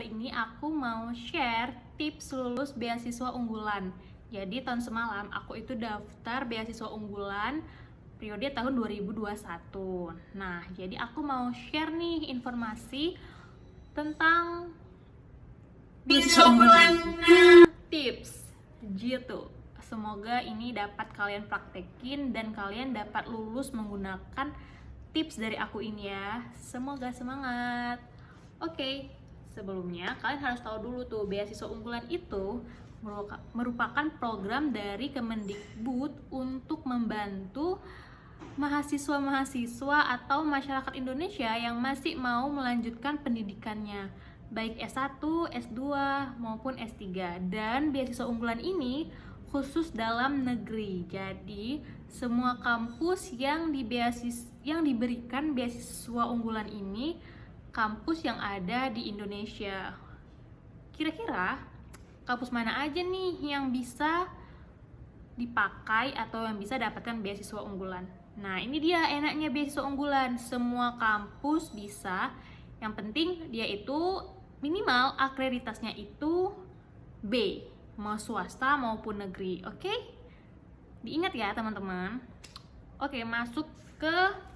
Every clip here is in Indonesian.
kali ini aku mau share tips lulus beasiswa unggulan. Jadi tahun semalam aku itu daftar beasiswa unggulan periode tahun 2021. Nah, jadi aku mau share nih informasi tentang beasiswa unggulan. Tips gitu. Semoga ini dapat kalian praktekin dan kalian dapat lulus menggunakan tips dari aku ini ya. Semoga semangat. Oke, sebelumnya kalian harus tahu dulu tuh beasiswa unggulan itu merupakan program dari Kemendikbud untuk membantu mahasiswa-mahasiswa atau masyarakat Indonesia yang masih mau melanjutkan pendidikannya, baik S1, S2 maupun S3. Dan beasiswa unggulan ini khusus dalam negeri. Jadi, semua kampus yang diberikan beasiswa unggulan ini kampus yang ada di Indonesia. Kira-kira kampus mana aja nih yang bisa dipakai atau yang bisa dapatkan beasiswa unggulan? Nah, ini dia enaknya beasiswa unggulan. Semua kampus bisa. Yang penting dia itu minimal akreditasnya itu B, mau swasta maupun negeri. Oke? Diingat ya, teman-teman. Oke, masuk ke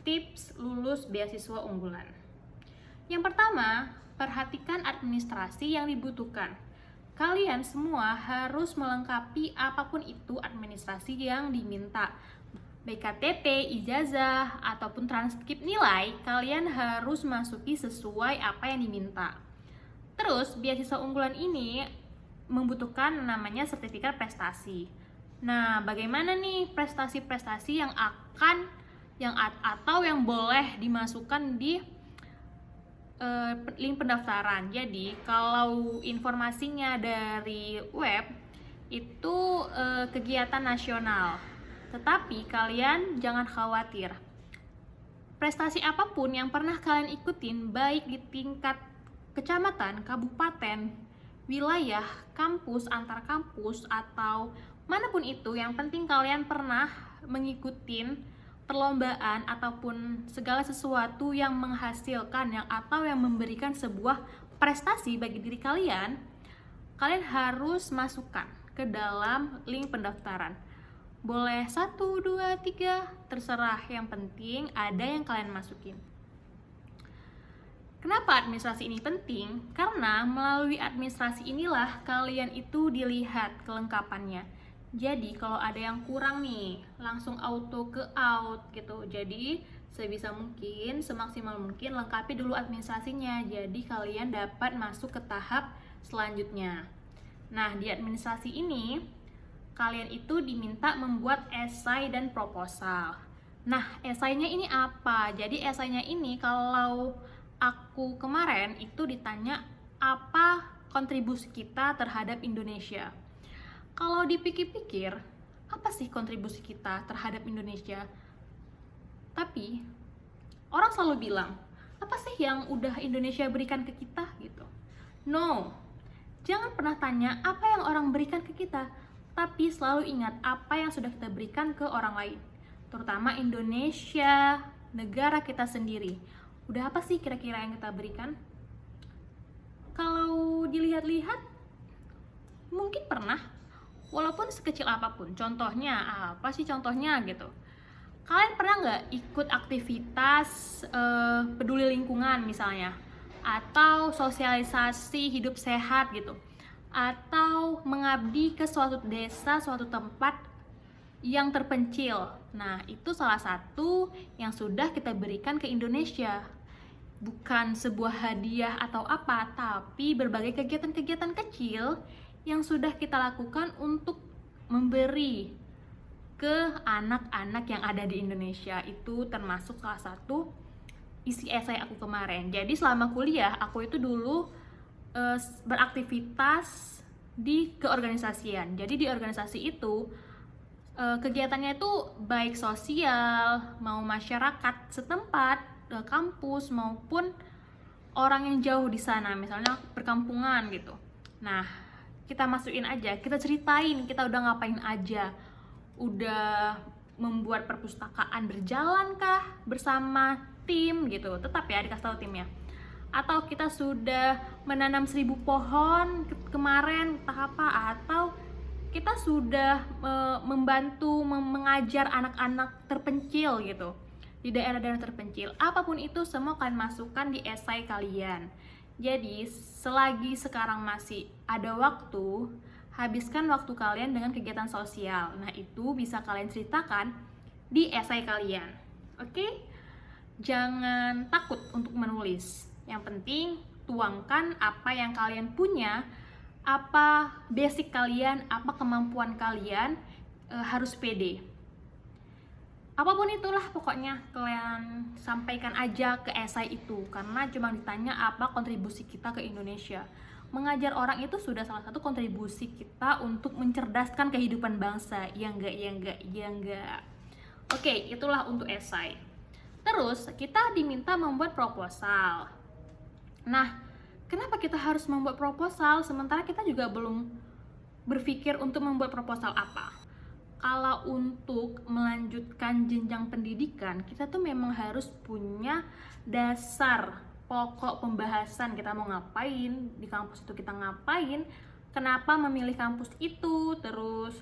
tips lulus beasiswa unggulan. Yang pertama, perhatikan administrasi yang dibutuhkan. Kalian semua harus melengkapi apapun itu administrasi yang diminta. Baik KTP, ijazah, ataupun transkrip nilai, kalian harus masuki sesuai apa yang diminta. Terus, beasiswa unggulan ini membutuhkan namanya sertifikat prestasi. Nah, bagaimana nih prestasi-prestasi yang boleh dimasukkan di link pendaftaran. Jadi, kalau informasinya dari web itu kegiatan nasional. Tetapi kalian jangan khawatir. Prestasi apapun yang pernah kalian ikutin, baik di tingkat kecamatan, kabupaten, wilayah, kampus, antar kampus, atau manapun itu, yang penting kalian pernah mengikutin perlombaan ataupun segala sesuatu yang menghasilkan atau yang memberikan sebuah prestasi bagi diri kalian, kalian harus masukkan ke dalam link pendaftaran. Boleh 1, 2, 3, terserah, yang penting ada yang kalian masukin. Kenapa administrasi ini penting? Karena melalui administrasi inilah kalian itu dilihat kelengkapannya. Jadi kalau ada yang kurang nih, langsung auto ke out gitu. Jadi sebisa mungkin, semaksimal mungkin lengkapi dulu administrasinya. Jadi kalian dapat masuk ke tahap selanjutnya. Nah, di administrasi ini kalian itu diminta membuat esai dan proposal. Nah, esainya ini apa? Jadi esainya ini kalau aku kemarin itu ditanya apa kontribusi kita terhadap Indonesia. Kalau dipikir-pikir, apa sih kontribusi kita terhadap Indonesia? Tapi, orang selalu bilang, apa sih yang udah Indonesia berikan ke kita gitu? No, jangan pernah tanya apa yang orang berikan ke kita, tapi selalu ingat apa yang sudah kita berikan ke orang lain. Terutama Indonesia, negara kita sendiri. Udah apa sih kira-kira yang kita berikan? Kalau dilihat-lihat, mungkin pernah. Walaupun sekecil apapun, contohnya apa sih contohnya gitu? Kalian pernah nggak ikut aktivitas peduli lingkungan misalnya, atau sosialisasi hidup sehat gitu, atau mengabdi ke suatu desa, suatu tempat yang terpencil? Nah, itu salah satu yang sudah kita berikan ke Indonesia. Bukan sebuah hadiah atau apa, tapi berbagai kegiatan-kegiatan kecil yang sudah kita lakukan untuk memberi ke anak-anak yang ada di Indonesia. Itu termasuk salah satu isi esai aku kemarin. Jadi selama kuliah, aku itu dulu beraktivitas di keorganisasian. Jadi di organisasi itu kegiatannya itu baik sosial, mau masyarakat setempat, kampus, maupun orang yang jauh di sana, misalnya perkampungan gitu. Nah, kita masukin aja, kita ceritain kita udah ngapain aja. Udah membuat perpustakaan berjalan kah bersama tim gitu. Tetap ya dikasih tahu timnya. atau kita sudah menanam 1000 pohon kemarin, entah apa, atau kita sudah membantu mengajar anak-anak terpencil gitu di daerah-daerah terpencil. Apapun itu semua kalian masukkan di esai kalian. Jadi selagi sekarang masih ada waktu, habiskan waktu kalian dengan kegiatan sosial. Nah, itu bisa kalian ceritakan di esai kalian. Oke? Jangan takut untuk menulis. Yang penting tuangkan apa yang kalian punya, apa basic kalian, apa kemampuan kalian, harus pede. Apapun itulah pokoknya kalian sampaikan aja ke esai itu, karena cuma ditanya apa kontribusi kita ke Indonesia. Mengajar orang itu sudah salah satu kontribusi kita untuk mencerdaskan kehidupan bangsa. Ya enggak. Oke, itulah untuk esai. Terus kita diminta membuat proposal. Nah, kenapa kita harus membuat proposal sementara kita juga belum berpikir untuk membuat proposal apa? Kalau untuk melanjutkan jenjang pendidikan, kita tuh memang harus punya dasar pokok pembahasan kita mau ngapain, di kampus itu kita ngapain, kenapa memilih kampus itu, terus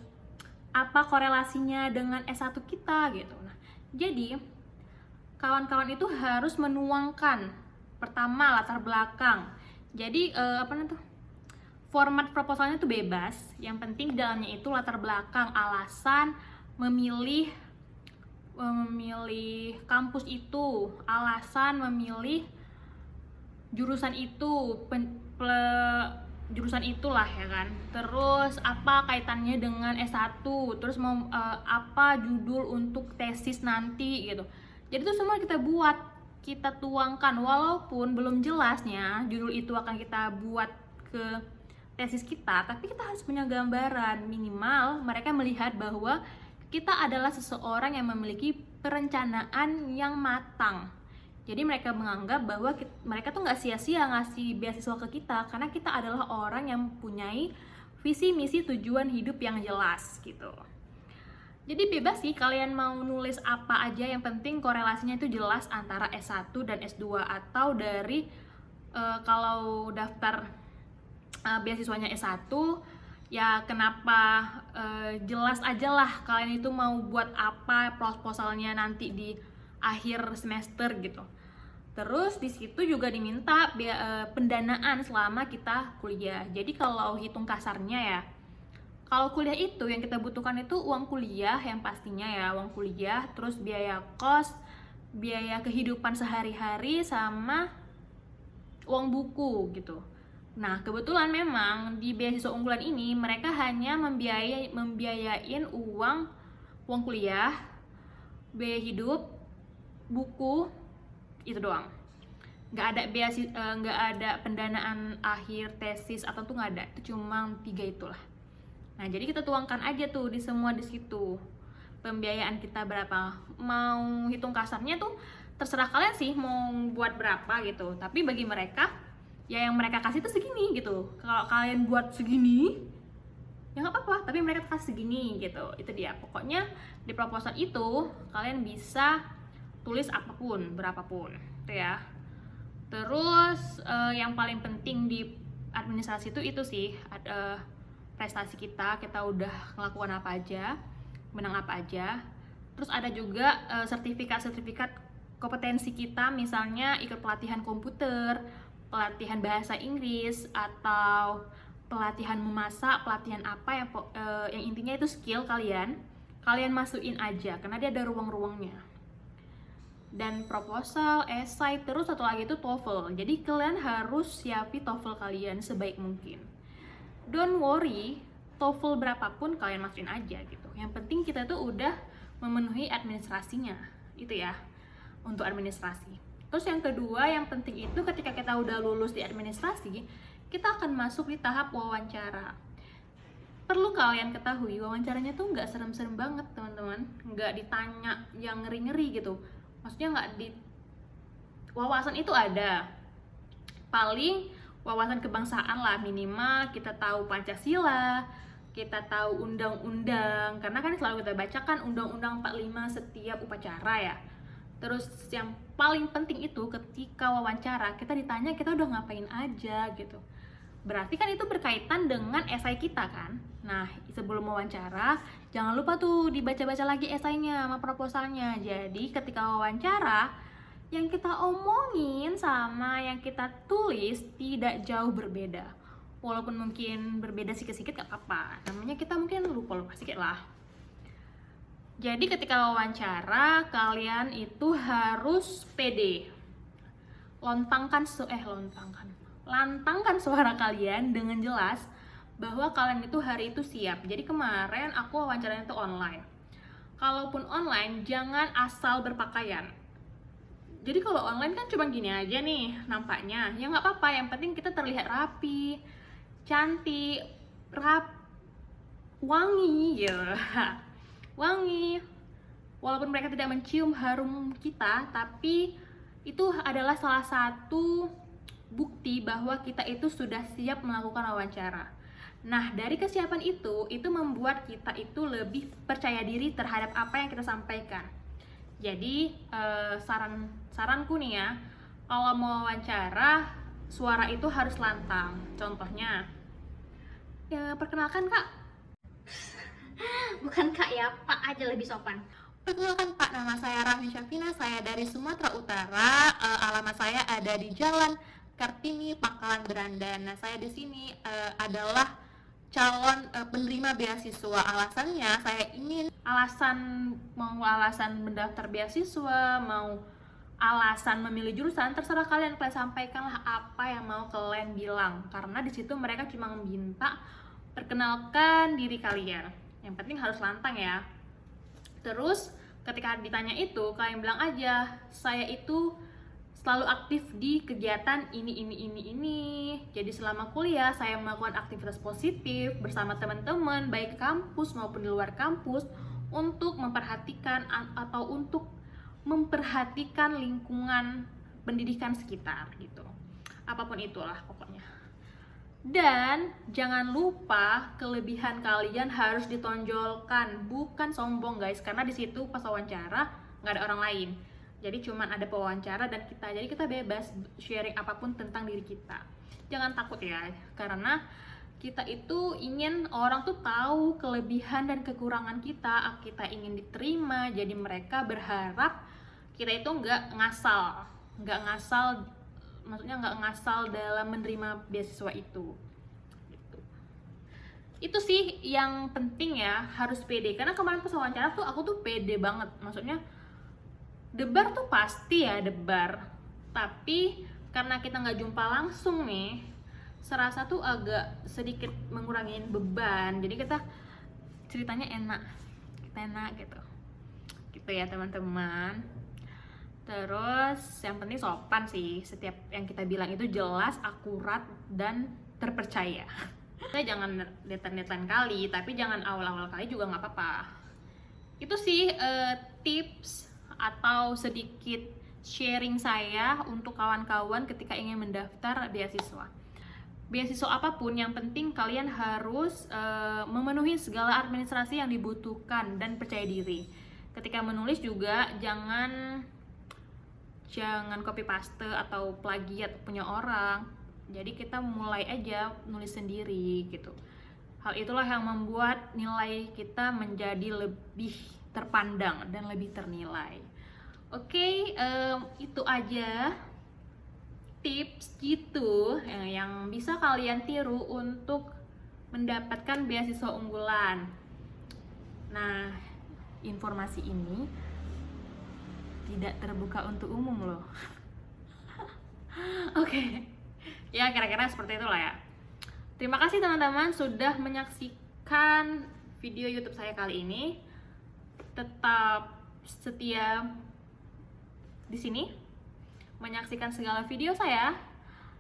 apa korelasinya dengan S1 kita gitu. Nah, jadi kawan-kawan itu harus menuangkan pertama latar belakang. Jadi format proposalnya itu bebas. Yang penting di dalamnya itu latar belakang, alasan memilih kampus itu, alasan memilih jurusan itu, jurusan itulah ya kan. Terus apa kaitannya dengan S1, terus apa judul untuk tesis nanti gitu. Jadi itu semua kita buat, kita tuangkan, walaupun belum jelasnya judul itu akan kita buat ke tesis kita, tapi kita harus punya gambaran. Minimal mereka melihat bahwa kita adalah seseorang yang memiliki perencanaan yang matang. Jadi mereka menganggap bahwa mereka tuh nggak sia-sia ngasih beasiswa ke kita, karena kita adalah orang yang mempunyai visi, misi, tujuan hidup yang jelas gitu. Jadi bebas sih kalian mau nulis apa aja, yang penting korelasinya itu jelas antara S1 dan S2, atau dari kalau daftar beasiswanya S1 ya kenapa jelas aja lah kalian itu mau buat apa proposalnya nanti di akhir semester gitu. Terus di situ juga diminta pendanaan selama kita kuliah. Jadi kalau hitung kasarnya ya, kalau kuliah itu yang kita butuhkan itu uang kuliah yang pastinya ya, uang kuliah, terus biaya kos, biaya kehidupan sehari-hari, sama uang buku gitu. Nah, kebetulan memang di beasiswa unggulan ini mereka hanya membiayain uang kuliah, biaya hidup, buku, itu doang. Nggak ada pendanaan akhir tesis atau tuh nggak ada, itu cuma 3 itulah. Nah, jadi kita tuangkan aja tuh di semua di situ. Pembiayaan kita berapa? Mau hitung kasarnya tuh terserah kalian sih mau buat berapa gitu. Tapi bagi mereka, ya yang mereka kasih tuh segini gitu. Kalau kalian buat segini, ya nggak apa-apa. Tapi mereka kasih segini gitu. Itu dia. Pokoknya di proposal itu kalian bisa tulis apapun, berapapun, gitu ya. Terus yang paling penting di administrasi itu sih prestasi kita udah ngelakuin apa aja, menang apa aja. Terus ada juga sertifikat kompetensi kita, misalnya ikut pelatihan komputer, pelatihan bahasa Inggris, atau pelatihan memasak, pelatihan apa yang intinya itu skill kalian masukin aja, karena dia ada ruang-ruangnya. Dan proposal, esai, terus satu lagi itu TOEFL. Jadi kalian harus siapi TOEFL kalian sebaik mungkin. Don't worry, TOEFL berapapun kalian masukin aja gitu. Yang penting kita tuh udah memenuhi administrasinya, itu ya, untuk administrasi. Terus yang kedua, yang penting itu ketika kita udah lulus di administrasi, kita akan masuk di tahap wawancara. Perlu kalian ketahui, wawancaranya tuh nggak serem-serem banget teman-teman, nggak ditanya yang ngeri-ngeri gitu. Maksudnya wawasan itu ada, paling wawasan kebangsaan lah, minimal kita tahu Pancasila, kita tahu undang-undang, karena kan selalu kita bacakan undang-undang 45 setiap upacara ya. Terus yang paling penting itu ketika wawancara kita ditanya kita udah ngapain aja gitu. Berarti kan itu berkaitan dengan esai kita kan. Nah, sebelum wawancara jangan lupa tuh dibaca-baca lagi esainya sama proposalnya. Jadi ketika wawancara yang kita omongin sama yang kita tulis tidak jauh berbeda. Walaupun mungkin berbeda sedikit-sedikit gak apa-apa. Namanya kita mungkin lupa-lupa sedikit lah. Jadi ketika wawancara kalian itu harus pede. Lantangkan suara kalian dengan jelas bahwa kalian itu hari itu siap. Jadi kemarin aku wawancaranya itu online. Kalaupun online jangan asal berpakaian. Jadi kalau online kan cuma gini aja nih nampaknya. Ya nggak apa-apa, yang penting kita terlihat rapi, cantik, wangi gitu. Wangi. Walaupun mereka tidak mencium harum kita, tapi itu adalah salah satu bukti bahwa kita itu sudah siap melakukan wawancara. Nah, dari kesiapan itu membuat kita itu lebih percaya diri terhadap apa yang kita sampaikan. Jadi, saranku nih ya, kalau mau wawancara, suara itu harus lantang. Contohnya, ya perkenalkan Kak. Bukan Kak ya, Pak aja lebih sopan. Perkenalkan Pak, nama saya Rahmi Syafina, saya dari Sumatera Utara. Alamat saya ada di Jalan Kartini, Pangkalan Berandan. Nah, saya di sini adalah calon penerima beasiswa. Alasannya saya ingin alasan mendaftar beasiswa, mau alasan memilih jurusan, terserah kalian sampaikanlah apa yang mau kalian bilang. Karena di situ mereka cuma meminta perkenalkan diri kalian. Yang penting harus lantang ya. Terus ketika ditanya itu kalian bilang aja, saya itu selalu aktif di kegiatan ini. Jadi selama kuliah saya melakukan aktivitas positif bersama teman-teman baik kampus maupun di luar kampus untuk memperhatikan lingkungan pendidikan sekitar gitu. Apapun itulah pokoknya. Dan jangan lupa kelebihan kalian harus ditonjolkan, bukan sombong guys, karena di situ pas wawancara nggak ada orang lain. Jadi cuman ada pewawancara dan kita, jadi kita bebas sharing apapun tentang diri kita. Jangan takut ya, karena kita itu ingin orang tuh tahu kelebihan dan kekurangan kita ingin diterima. Jadi mereka berharap kita itu nggak ngasal, maksudnya nggak ngasal dalam menerima beasiswa itu. Itu sih yang penting ya, harus pede. Karena kemarin pas wawancara tuh aku tuh pede banget, maksudnya debar tuh pasti ya debar, tapi karena kita nggak jumpa langsung nih, serasa tuh agak sedikit mengurangi beban. Jadi kita ceritanya enak gitu ya teman-teman. Terus yang penting sopan sih, setiap yang kita bilang itu jelas, akurat, dan terpercaya. Kita jangan deadline kali, tapi jangan awal-awal kali juga nggak apa-apa. Itu sih tips atau sedikit sharing saya untuk kawan-kawan ketika ingin mendaftar beasiswa. Beasiswa apapun, yang penting kalian harus memenuhi segala administrasi yang dibutuhkan dan percaya diri. Ketika menulis juga jangan copy paste atau plagiat punya orang. Jadi kita mulai aja nulis sendiri gitu. Hal itulah yang membuat nilai kita menjadi lebih terpandang dan lebih ternilai. Oke, itu aja tips gitu yang bisa kalian tiru untuk mendapatkan beasiswa unggulan. Nah, informasi ini tidak terbuka untuk umum loh. Oke. Ya kira-kira seperti itulah ya. Terima kasih teman-teman sudah menyaksikan video YouTube saya kali ini. Tetap setia di sini menyaksikan segala video saya.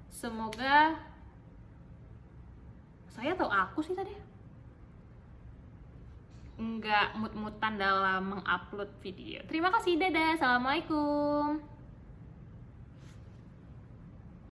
Semoga saya atau aku sih tadi nggak mut-mutan dalam mengupload video. Terima kasih, dadah, assalamualaikum.